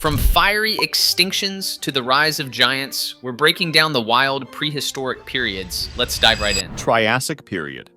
From fiery extinctions to the rise of giants, we're breaking down the wild prehistoric periods. Let's dive right in. Triassic period.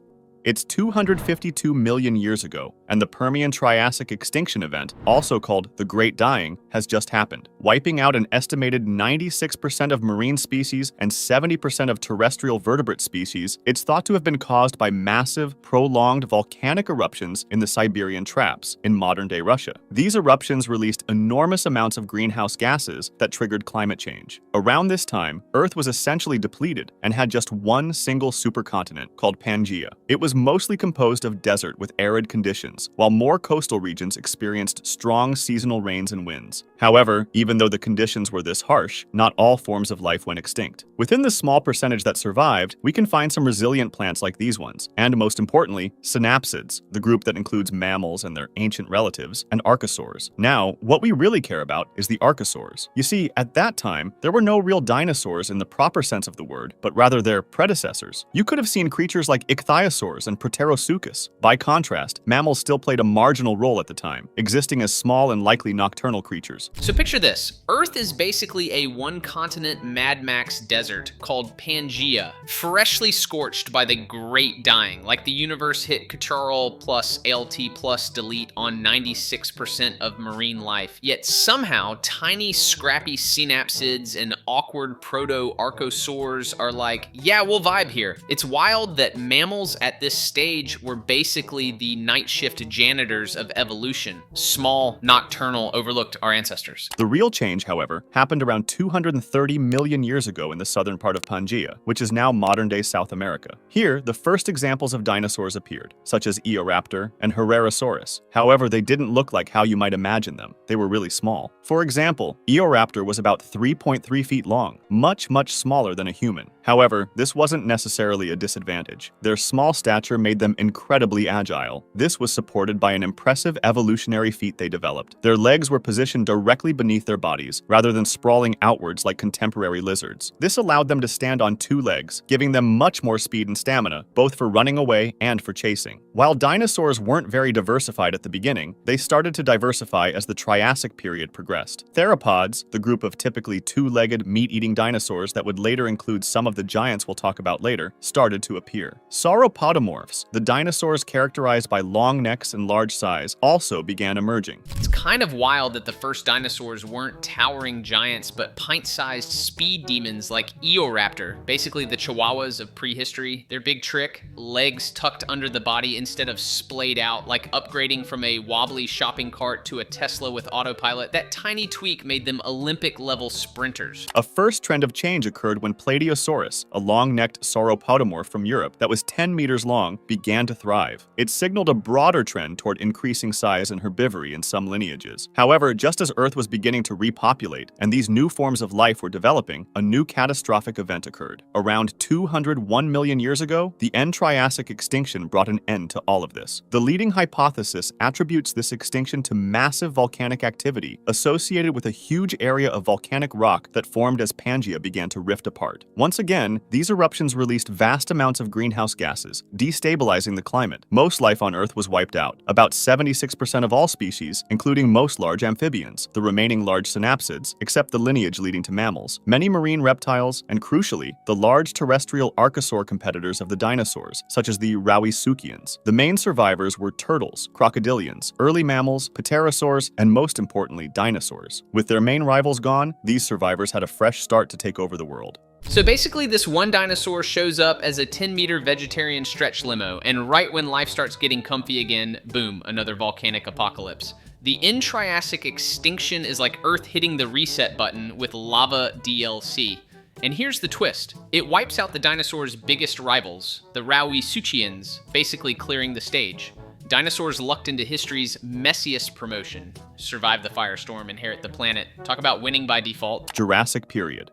It's 252 million years ago, and the Permian-Triassic extinction event, also called the Great Dying, has just happened, wiping out an estimated 96% of marine species and 70% of terrestrial vertebrate species. It's thought to have been caused by massive, prolonged volcanic eruptions in the Siberian Traps in modern-day Russia. These eruptions released enormous amounts of greenhouse gases that triggered climate change. Around this time, Earth was essentially depleted and had just one single supercontinent called Pangaea. It was mostly composed of desert with arid conditions, while more coastal regions experienced strong seasonal rains and winds. However, even though the conditions were this harsh, not all forms of life went extinct. Within the small percentage that survived, we can find some resilient plants like these ones, and most importantly, synapsids, the group that includes mammals and their ancient relatives, and archosaurs. Now, what we really care about is the archosaurs. You see, at that time, there were no real dinosaurs in the proper sense of the word, but rather their predecessors. You could have seen creatures like ichthyosaurs and Proterosuchus. By contrast, mammals still played a marginal role at the time, existing as small and likely nocturnal creatures. So picture this. Earth is basically a one-continent Mad Max desert called Pangaea, freshly scorched by the Great Dying, like the universe hit Ctrl plus Alt plus delete on 96% of marine life. Yet somehow, tiny scrappy synapsids and awkward proto-archosaurs are like, yeah, we'll vibe here. It's wild that mammals at this stage were basically the night shift janitors of evolution. Small, nocturnal, overlooked our ancestors. The real change, however, happened around 230 million years ago in the southern part of Pangaea, which is now modern-day South America. Here, the first examples of dinosaurs appeared, such as Eoraptor and Herrerasaurus. However, they didn't look like how you might imagine them. They were really small. For example, Eoraptor was about 3.3 feet long, much smaller than a human. However, this wasn't necessarily a disadvantage. Their small stature made them incredibly agile. This was supported by an impressive evolutionary feat they developed. Their legs were positioned directly beneath their bodies, rather than sprawling outwards like contemporary lizards. This allowed them to stand on two legs, giving them much more speed and stamina, both for running away and for chasing. While dinosaurs weren't very diversified at the beginning, they started to diversify as the Triassic period progressed. Theropods, the group of typically two-legged, meat-eating dinosaurs that would later include some of the giants we'll talk about later, started to appear. Sauropodomorphs, the dinosaurs characterized by long necks and large size, also began emerging. It's kind of wild that the first dinosaurs weren't towering giants, but pint-sized speed demons like Eoraptor, basically the chihuahuas of prehistory. Their big trick, legs tucked under the body instead of splayed out, like upgrading from a wobbly shopping cart to a Tesla with autopilot. That tiny tweak made them Olympic-level sprinters. A first trend of change occurred when Plateosaurus, a long-necked sauropodomorph from Europe that was 10 meters long, began to thrive. It signaled a broader trend toward increasing size and herbivory in some lineages. However, just as Earth was beginning to repopulate and these new forms of life were developing, a new catastrophic event occurred. Around 201 million years ago, the end Triassic extinction brought an end to all of this. The leading hypothesis attributes this extinction to massive volcanic activity associated with a huge area of volcanic rock that formed as Pangaea began to rift apart. Once again, these eruptions released vast amounts of greenhouse gases, destabilizing the climate. Most life on Earth was wiped out. About 76% of all species, including most large amphibians, the remaining large synapsids, except the lineage leading to mammals, many marine reptiles, and crucially, the large terrestrial archosaur competitors of the dinosaurs, such as the Rauisuchians. The main survivors were turtles, crocodilians, early mammals, pterosaurs, and most importantly, dinosaurs. With their main rivals gone, these survivors had a fresh start to take over the world. So basically, this one dinosaur shows up as a 10-meter vegetarian stretch limo, and right when life starts getting comfy again, boom, another volcanic apocalypse. The end-Triassic extinction is like Earth hitting the reset button with lava DLC. And here's the twist. It wipes out the dinosaurs' biggest rivals, the Rauisuchians, basically clearing the stage. Dinosaurs lucked into history's messiest promotion. Survive the firestorm, inherit the planet. Talk about winning by default. Jurassic period.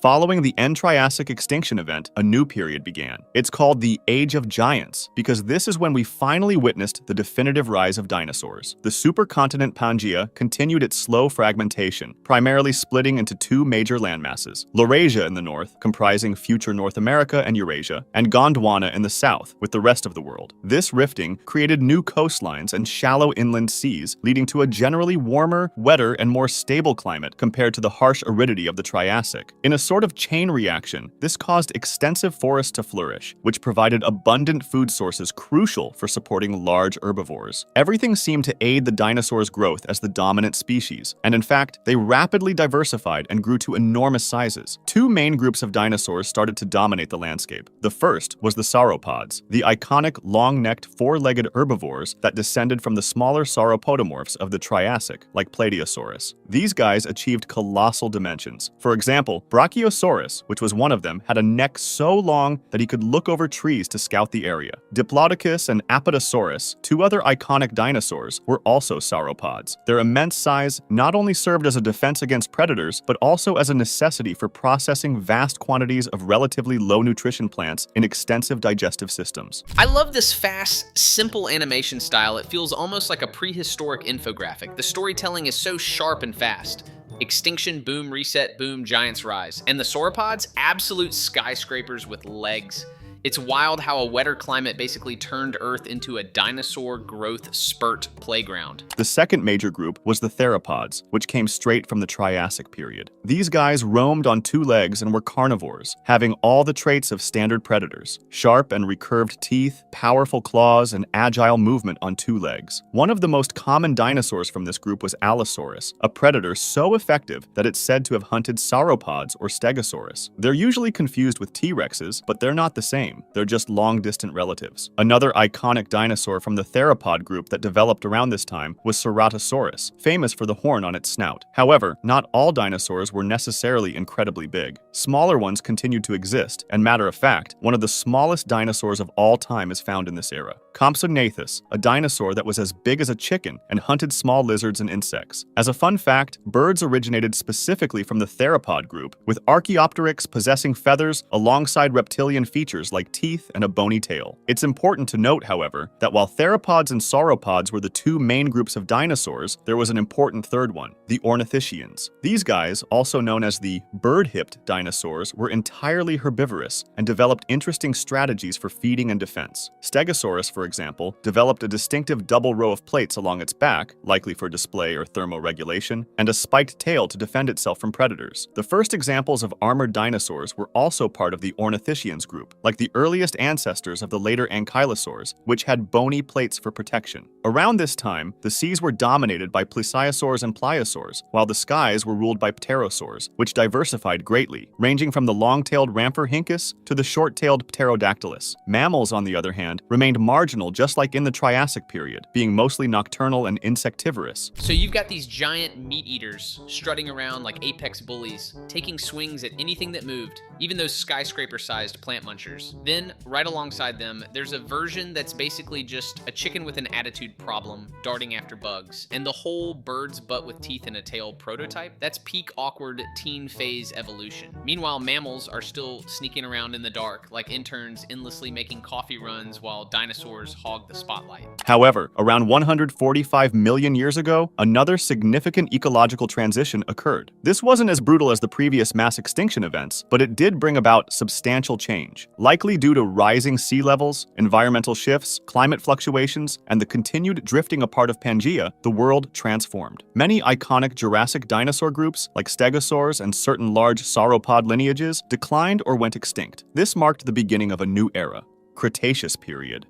Following the end Triassic extinction event, a new period began. It's called the Age of Giants, because this is when we finally witnessed the definitive rise of dinosaurs. The supercontinent Pangaea continued its slow fragmentation, primarily splitting into two major landmasses: Laurasia in the north, comprising future North America and Eurasia, and Gondwana in the south, with the rest of the world. This rifting created new coastlines and shallow inland seas, leading to a generally warmer, wetter, and more stable climate compared to the harsh aridity of the Triassic. In a sort of chain reaction, this caused extensive forests to flourish, which provided abundant food sources crucial for supporting large herbivores. Everything seemed to aid the dinosaurs' growth as the dominant species, and in fact, they rapidly diversified and grew to enormous sizes. Two main groups of dinosaurs started to dominate the landscape. The first was the sauropods, the iconic long-necked four-legged herbivores that descended from the smaller sauropodomorphs of the Triassic, like Plateosaurus. These guys achieved colossal dimensions. For example, Brachiosaurus, which was one of them, had a neck so long that he could look over trees to scout the area. Diplodocus and Apatosaurus, two other iconic dinosaurs, were also sauropods. Their immense size not only served as a defense against predators, but also as a necessity for processing vast quantities of relatively low nutrition plants in extensive digestive systems. I love this fast, simple animation style. It feels almost like a prehistoric infographic. The storytelling is so sharp and fast. Extinction, boom, reset, boom, giants rise. And the sauropods, absolute skyscrapers with legs. It's wild how a wetter climate basically turned Earth into a dinosaur growth spurt playground. The second major group was the theropods, which came straight from the Triassic period. These guys roamed on two legs and were carnivores, having all the traits of standard predators: sharp and recurved teeth, powerful claws, and agile movement on two legs. One of the most common dinosaurs from this group was Allosaurus, a predator so effective that it's said to have hunted sauropods or Stegosaurus. They're usually confused with T-Rexes, but they're not the same. They're just long-distant relatives. Another iconic dinosaur from the theropod group that developed around this time was Ceratosaurus, famous for the horn on its snout. However, not all dinosaurs were necessarily incredibly big. Smaller ones continued to exist, and matter of fact, one of the smallest dinosaurs of all time is found in this era. Compsognathus, a dinosaur that was as big as a chicken and hunted small lizards and insects. As a fun fact, birds originated specifically from the theropod group, with Archaeopteryx possessing feathers alongside reptilian features like teeth and a bony tail. It's important to note, however, that while theropods and sauropods were the two main groups of dinosaurs, there was an important third one, the ornithischians. These guys, also known as the bird-hipped dinosaurs, were entirely herbivorous and developed interesting strategies for feeding and defense. Stegosaurus, for example, developed a distinctive double row of plates along its back, likely for display or thermoregulation, and a spiked tail to defend itself from predators. The first examples of armored dinosaurs were also part of the ornithischians group, like the earliest ancestors of the later ankylosaurs, which had bony plates for protection. Around this time, the seas were dominated by plesiosaurs and pliosaurs, while the skies were ruled by pterosaurs, which diversified greatly, ranging from the long-tailed Rhamphorhynchus to the short-tailed Pterodactylus. Mammals, on the other hand, remained marginal just like in the Triassic period, being mostly nocturnal and insectivorous. So you've got these giant meat eaters strutting around like apex bullies, taking swings at anything that moved, even those skyscraper-sized plant munchers. Then, right alongside them, there's a version that's basically just a chicken with an attitude problem, darting after bugs. And the whole bird's butt with teeth and a tail prototype, that's peak awkward teen phase evolution. Meanwhile, mammals are still sneaking around in the dark, like interns endlessly making coffee runs while dinosaurs hog the spotlight. However, around 145 million years ago, another significant ecological transition occurred. This wasn't as brutal as the previous mass extinction events, but it did bring about substantial change, likely due to rising sea levels, environmental shifts, climate fluctuations, and the continued drifting apart of Pangaea. The world transformed. Many iconic Jurassic dinosaur groups, like stegosaurs and certain large sauropod lineages, declined or went extinct. This marked the beginning of a new era, Cretaceous period.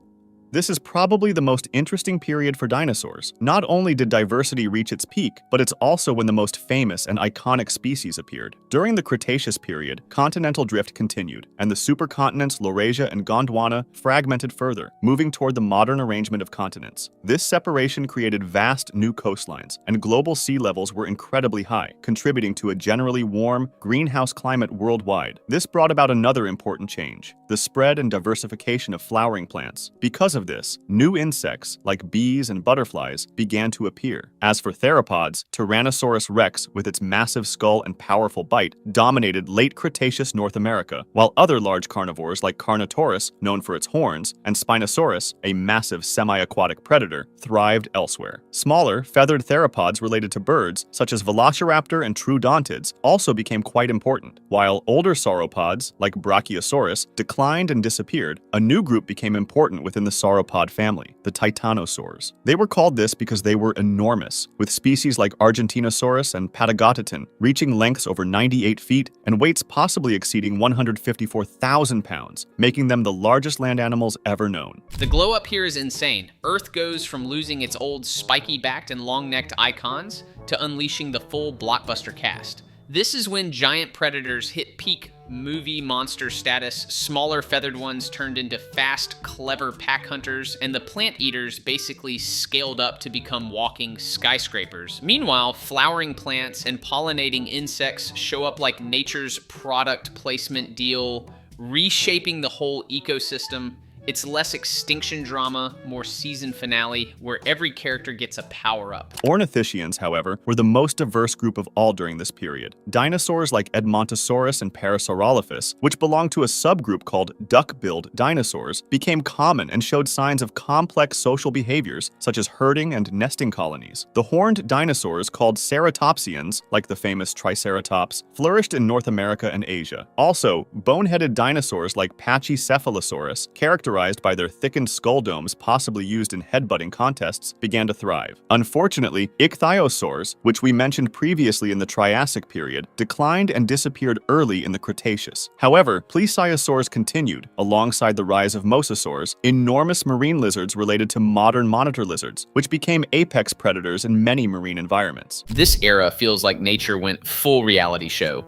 This is probably the most interesting period for dinosaurs. Not only did diversity reach its peak, but it's also when the most famous and iconic species appeared. During the Cretaceous period, continental drift continued, and the supercontinents Laurasia and Gondwana fragmented further, moving toward the modern arrangement of continents. This separation created vast new coastlines, and global sea levels were incredibly high, contributing to a generally warm, greenhouse climate worldwide. This brought about another important change: the spread and diversification of flowering plants. Because of of this, new insects, like bees and butterflies, began to appear. As for theropods, Tyrannosaurus rex, with its massive skull and powerful bite, dominated late Cretaceous North America, while other large carnivores like Carnotaurus, known for its horns, and Spinosaurus, a massive semi-aquatic predator, thrived elsewhere. Smaller, feathered theropods related to birds, such as Velociraptor and Troodontids, also became quite important. While older sauropods, like Brachiosaurus, declined and disappeared, a new group became important within the sauropod family, the Titanosaurs. They were called this because they were enormous, with species like Argentinosaurus and Patagotitan reaching lengths over 98 feet and weights possibly exceeding 154,000 pounds, making them the largest land animals ever known. The glow up here is insane. Earth goes from losing its old spiky-backed and long-necked icons to unleashing the full blockbuster cast. This is when giant predators hit peak movie monster status, smaller feathered ones turned into fast, clever pack hunters, and the plant eaters basically scaled up to become walking skyscrapers. Meanwhile, flowering plants and pollinating insects show up like nature's product placement deal, reshaping the whole ecosystem. It's less extinction drama, more season finale, where every character gets a power-up. Ornithischians, however, were the most diverse group of all during this period. Dinosaurs like Edmontosaurus and Parasaurolophus, which belonged to a subgroup called duck-billed dinosaurs, became common and showed signs of complex social behaviors, such as herding and nesting colonies. The horned dinosaurs, called ceratopsians, like the famous Triceratops, flourished in North America and Asia. Also, bone-headed dinosaurs like Pachycephalosaurus, characterized by their thickened skull domes possibly used in headbutting contests, began to thrive. Unfortunately, ichthyosaurs, which we mentioned previously in the Triassic period, declined and disappeared early in the Cretaceous. However, plesiosaurs continued, alongside the rise of mosasaurs, enormous marine lizards related to modern monitor lizards, which became apex predators in many marine environments. This era feels like nature went full reality show.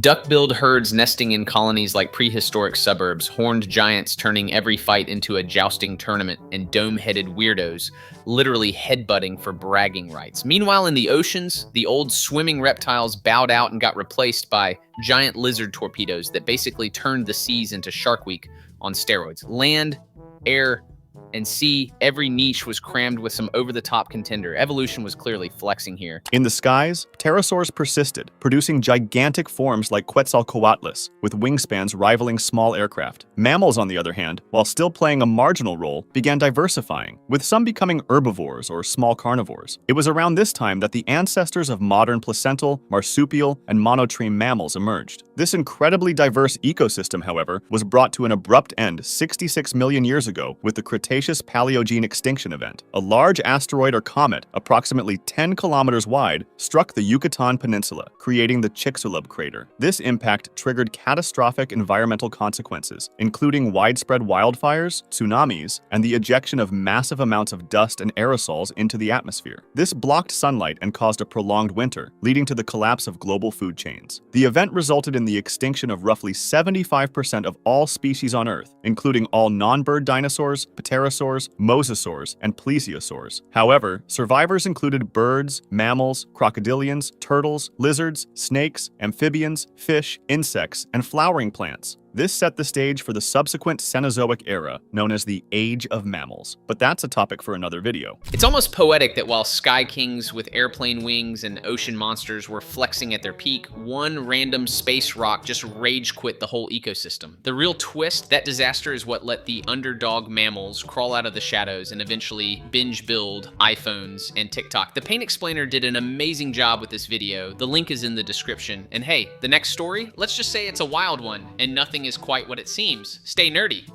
Duck-billed herds nesting in colonies like prehistoric suburbs, horned giants turning every fight into a jousting tournament, and dome-headed weirdos literally headbutting for bragging rights. Meanwhile, in the oceans, the old swimming reptiles bowed out and got replaced by giant lizard torpedoes that basically turned the seas into Shark Week on steroids. Land, air, and sea, every niche was crammed with some over-the-top contender. Evolution was clearly flexing here. In the skies, pterosaurs persisted, producing gigantic forms like Quetzalcoatlus, with wingspans rivaling small aircraft. Mammals, on the other hand, while still playing a marginal role, began diversifying, with some becoming herbivores or small carnivores. It was around this time that the ancestors of modern placental, marsupial, and monotreme mammals emerged. This incredibly diverse ecosystem, however, was brought to an abrupt end 66 million years ago with the Cretaceous Paleogene extinction event. A large asteroid or comet, approximately 10 kilometers wide, struck the Yucatan Peninsula, creating the Chicxulub crater. This impact triggered catastrophic environmental consequences, including widespread wildfires, tsunamis, and the ejection of massive amounts of dust and aerosols into the atmosphere. This blocked sunlight and caused a prolonged winter, leading to the collapse of global food chains. The event resulted in the extinction of roughly 75% of all species on Earth, including all non-bird dinosaurs, pterosaurs, mosasaurs, and plesiosaurs. However, survivors included birds, mammals, crocodilians, turtles, lizards, snakes, amphibians, fish, insects, and flowering plants. This set the stage for the subsequent Cenozoic era, known as the Age of Mammals. But that's a topic for another video. It's almost poetic that while sky kings with airplane wings and ocean monsters were flexing at their peak, one random space rock just rage quit the whole ecosystem. The real twist, that disaster is what let the underdog mammals crawl out of the shadows and eventually binge build iPhones and TikTok. The Paint Explainer did an amazing job with this video. The link is in the description. And hey, the next story, let's just say it's a wild one and nothing is quite what it seems. Stay nerdy.